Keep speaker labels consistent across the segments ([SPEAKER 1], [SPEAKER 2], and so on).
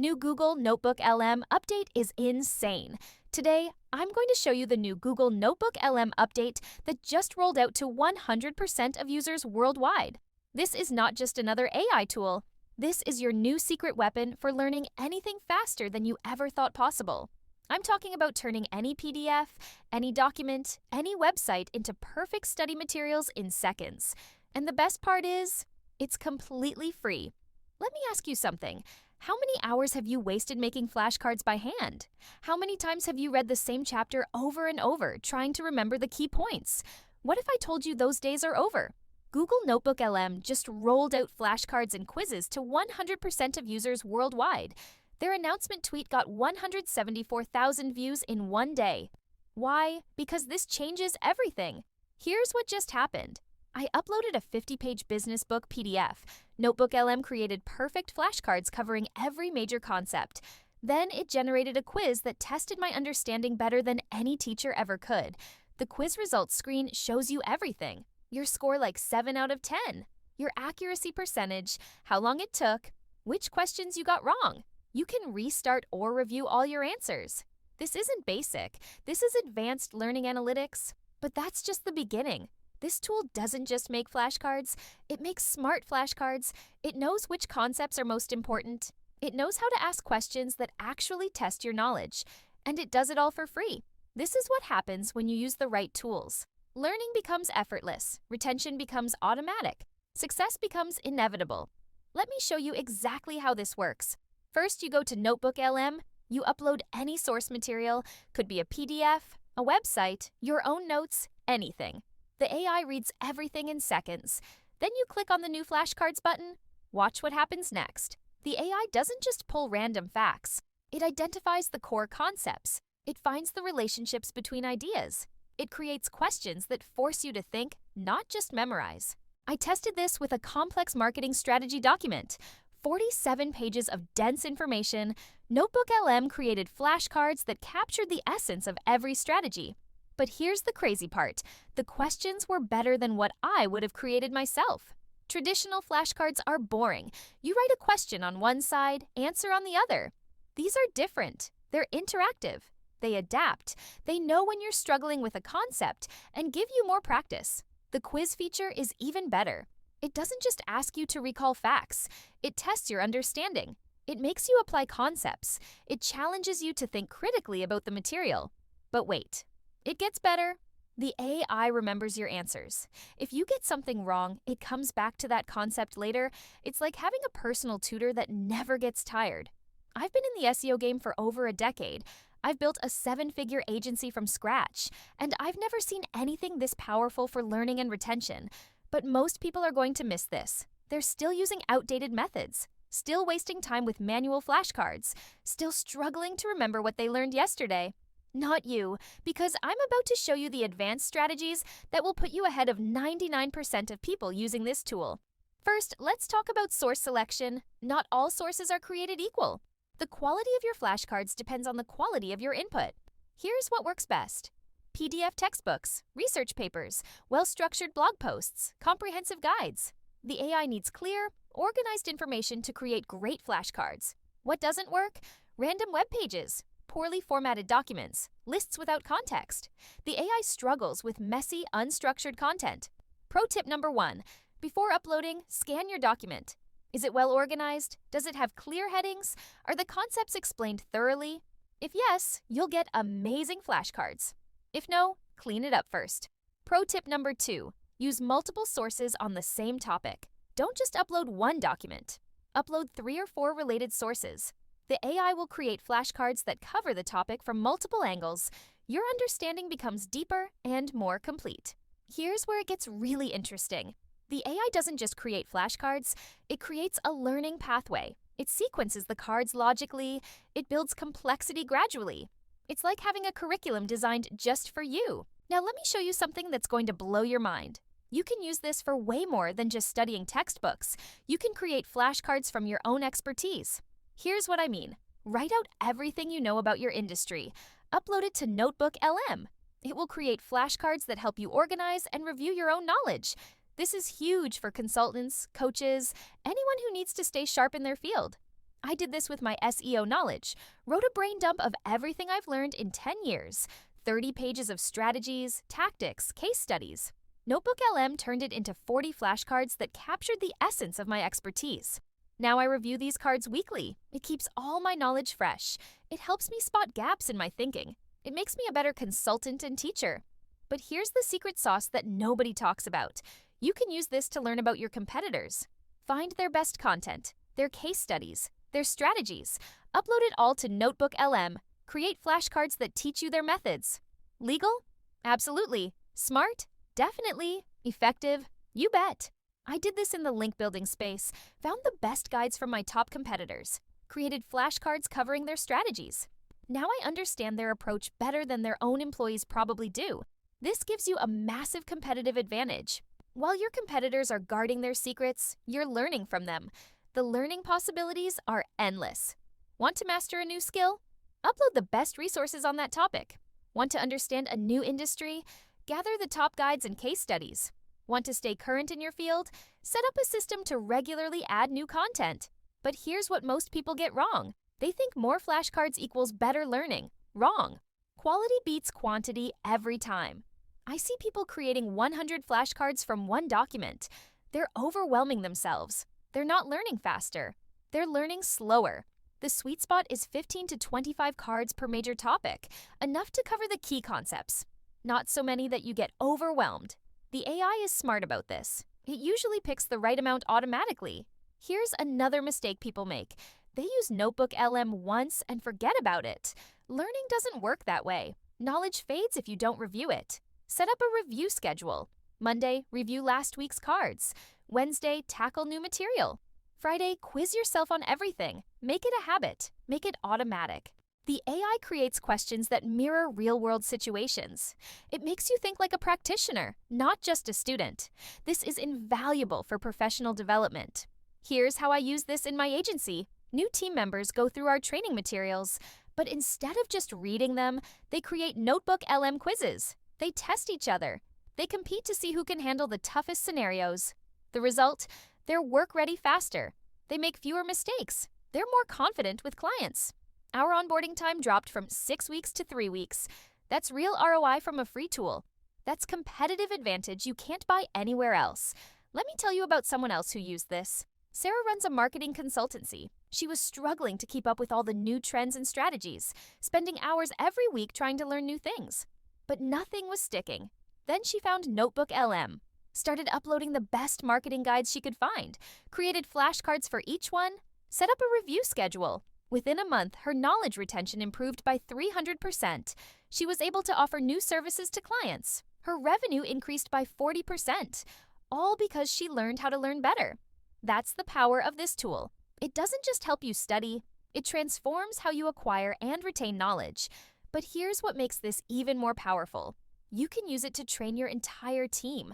[SPEAKER 1] New Google NotebookLM update is insane. Today, I'm going to show you the new Google NotebookLM update that just rolled out to 100% of users worldwide. This is not just another AI tool. This is your new secret weapon for learning anything faster than you ever thought possible. I'm talking about turning any PDF, any document, any website into perfect study materials in seconds. And the best part is, it's completely free. Let me ask you something. How many hours have you wasted making flashcards by hand? How many times have you read the same chapter over and over, trying to remember the key points? What if I told you those days are over? Google NotebookLM just rolled out flashcards and quizzes to 100% of users worldwide. Their announcement tweet got 174,000 views in one day. Why? Because this changes everything. Here's what just happened. I uploaded a 50-page business book PDF. NotebookLM created perfect flashcards covering every major concept. Then it generated a quiz that tested my understanding better than any teacher ever could. The quiz results screen shows you everything. Your score like 7 out of 10. Your accuracy percentage, how long it took, which questions you got wrong. You can restart or review all your answers. This isn't basic. This is advanced learning analytics. But that's just the beginning. This tool doesn't just make flashcards, it makes smart flashcards. It knows which concepts are most important. It knows how to ask questions that actually test your knowledge. And it does it all for free. This is what happens when you use the right tools. Learning becomes effortless, retention becomes automatic, success becomes inevitable. Let me show you exactly how this works. First, you go to NotebookLM, you upload any source material, could be a PDF, a website, your own notes, anything. The AI reads everything in seconds. Then you click on the new flashcards button. Watch what happens next. The AI doesn't just pull random facts. It identifies the core concepts. It finds the relationships between ideas. It creates questions that force you to think, not just memorize. I tested this with a complex marketing strategy document. 47 pages of dense information. NotebookLM created flashcards that captured the essence of every strategy. But here's the crazy part. The questions were better than what I would have created myself. Traditional flashcards are boring. You write a question on one side, answer on the other. These are different. They're interactive. They adapt. They know when you're struggling with a concept and give you more practice. The quiz feature is even better. It doesn't just ask you to recall facts. It tests your understanding. It makes you apply concepts. It challenges you to think critically about the material. But wait. It gets better. The AI remembers your answers. If you get something wrong, it comes back to that concept later. It's like having a personal tutor that never gets tired. I've been in the SEO game for over a decade. I've built a 7-figure agency from scratch, and I've never seen anything this powerful for learning and retention. But most people are going to miss this. They're still using outdated methods, still wasting time with manual flashcards, still struggling to remember what they learned yesterday. Not you, because I'm about to show you the advanced strategies that will put you ahead of 99% of people using this tool. First, let's talk about source selection. Not all sources are created equal. The quality of your flashcards depends on the quality of your input. Here's what works best. PDF textbooks, research papers, well-structured blog posts, comprehensive guides. The AI needs clear, organized information to create great flashcards. What doesn't work? Random web pages, poorly formatted documents, lists without context. The AI struggles with messy, unstructured content. Pro tip number 1. Before uploading, scan your document. Is it well organized? Does it have clear headings? Are the concepts explained thoroughly? If yes, you'll get amazing flashcards. If no, clean it up first. Pro tip number 2. Use multiple sources on the same topic. Don't just upload one document. Upload 3 or 4 related sources. The AI will create flashcards that cover the topic from multiple angles. Your understanding becomes deeper and more complete. Here's where it gets really interesting. The AI doesn't just create flashcards, it creates a learning pathway. It sequences the cards logically, it builds complexity gradually. It's like having a curriculum designed just for you. Now let me show you something that's going to blow your mind. You can use this for way more than just studying textbooks. You can create flashcards from your own expertise. Here's what I mean. Write out everything you know about your industry. Upload it to NotebookLM. It will create flashcards that help you organize and review your own knowledge. This is huge for consultants, coaches, anyone who needs to stay sharp in their field. I did this with my SEO knowledge, wrote a brain dump of everything I've learned in 10 years, 30 pages of strategies, tactics, case studies. NotebookLM turned it into 40 flashcards that captured the essence of my expertise. Now I review these cards weekly. It keeps all my knowledge fresh. It helps me spot gaps in my thinking. It makes me a better consultant and teacher. But here's the secret sauce that nobody talks about. You can use this to learn about your competitors. Find their best content, their case studies, their strategies. Upload it all to NotebookLM. Create flashcards that teach you their methods. Legal? Absolutely. Smart? Definitely. Effective? You bet. I did this in the link building space, found the best guides from my top competitors, created flashcards covering their strategies. Now I understand their approach better than their own employees probably do. This gives you a massive competitive advantage. While your competitors are guarding their secrets, you're learning from them. The learning possibilities are endless. Want to master a new skill? Upload the best resources on that topic. Want to understand a new industry? Gather the top guides and case studies. Want to stay current in your field? Set up a system to regularly add new content. But here's what most people get wrong. They think more flashcards equals better learning. Wrong. Quality beats quantity every time. I see people creating 100 flashcards from one document. They're overwhelming themselves. They're not learning faster. They're learning slower. The sweet spot is 15 to 25 cards per major topic, enough to cover the key concepts. Not so many that you get overwhelmed. The AI is smart about this. It usually picks the right amount automatically. Here's another mistake people make. They use NotebookLM once and forget about it. Learning doesn't work that way. Knowledge fades if you don't review it. Set up a review schedule. Monday, review last week's cards. Wednesday, tackle new material. Friday, quiz yourself on everything. Make it a habit. Make it automatic. The AI creates questions that mirror real-world situations. It makes you think like a practitioner, not just a student. This is invaluable for professional development. Here's how I use this in my agency. New team members go through our training materials, but instead of just reading them, they create NotebookLM quizzes. They test each other. They compete to see who can handle the toughest scenarios. The result? They're work-ready faster. They make fewer mistakes. They're more confident with clients. Our onboarding time dropped from 6 weeks to 3 weeks. That's real ROI from a free tool. That's competitive advantage you can't buy anywhere else. Let me tell you about someone else who used this. Sarah runs a marketing consultancy. She was struggling to keep up with all the new trends and strategies, spending hours every week trying to learn new things. But nothing was sticking. Then she found NotebookLM, started uploading the best marketing guides she could find, created flashcards for each one, set up a review schedule. Within a month, her knowledge retention improved by 300%. She was able to offer new services to clients. Her revenue increased by 40%, all because she learned how to learn better. That's the power of this tool. It doesn't just help you study, it transforms how you acquire and retain knowledge. But here's what makes this even more powerful. You can use it to train your entire team.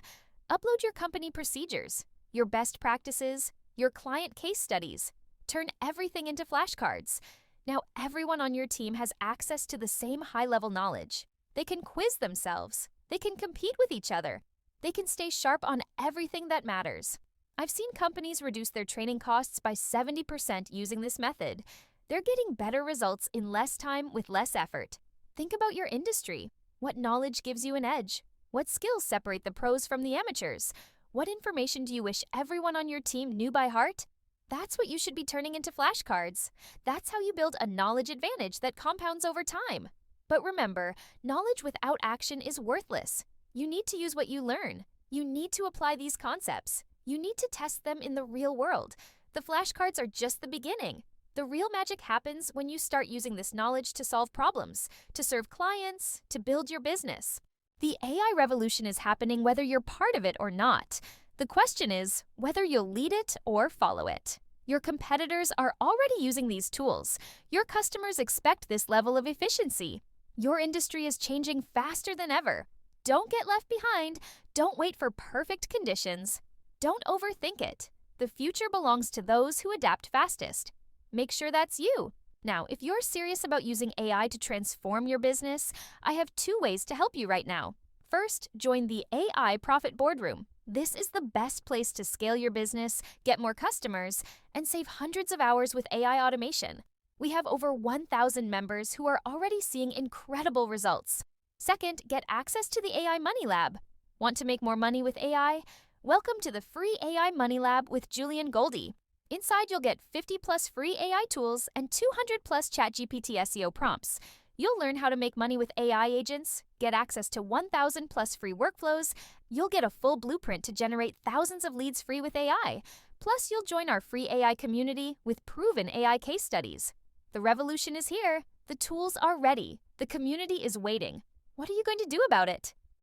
[SPEAKER 1] Upload your company procedures, your best practices, your client case studies. Turn everything into flashcards. Now everyone on your team has access to the same high-level knowledge. They can quiz themselves. They can compete with each other. They can stay sharp on everything that matters. I've seen companies reduce their training costs by 70% using this method. They're getting better results in less time with less effort. Think about your industry. What knowledge gives you an edge? What skills separate the pros from the amateurs? What information do you wish everyone on your team knew by heart? That's what you should be turning into flashcards. That's how you build a knowledge advantage that compounds over time. But remember, knowledge without action is worthless. You need to use what you learn. You need to apply these concepts. You need to test them in the real world. The flashcards are just the beginning. The real magic happens when you start using this knowledge to solve problems, to serve clients, to build your business. The AI revolution is happening whether you're part of it or not. The question is whether you'll lead it or follow it. Your competitors are already using these tools. Your customers expect this level of efficiency. Your industry is changing faster than ever. Don't get left behind. Don't wait for perfect conditions. Don't overthink it. The future belongs to those who adapt fastest. Make sure that's you. Now, if you're serious about using AI to transform your business, I have 2 ways to help you right now. First, join the AI Profit Boardroom. This is the best place to scale your business, get more customers, and save hundreds of hours with AI automation. We have over 1,000 members who are already seeing incredible results. Second, get access to the AI Money Lab. Want to make more money with AI? Welcome to the free AI Money Lab with Julian Goldie. Inside, you'll get 50 plus free AI tools and 200 plus ChatGPT SEO prompts. You'll learn how to make money with AI agents, get access to 1,000 plus free workflows. You'll get a full blueprint to generate thousands of leads free with AI. Plus, you'll join our free AI community with proven AI case studies. The revolution is here. The tools are ready. The community is waiting. What are you going to do about it?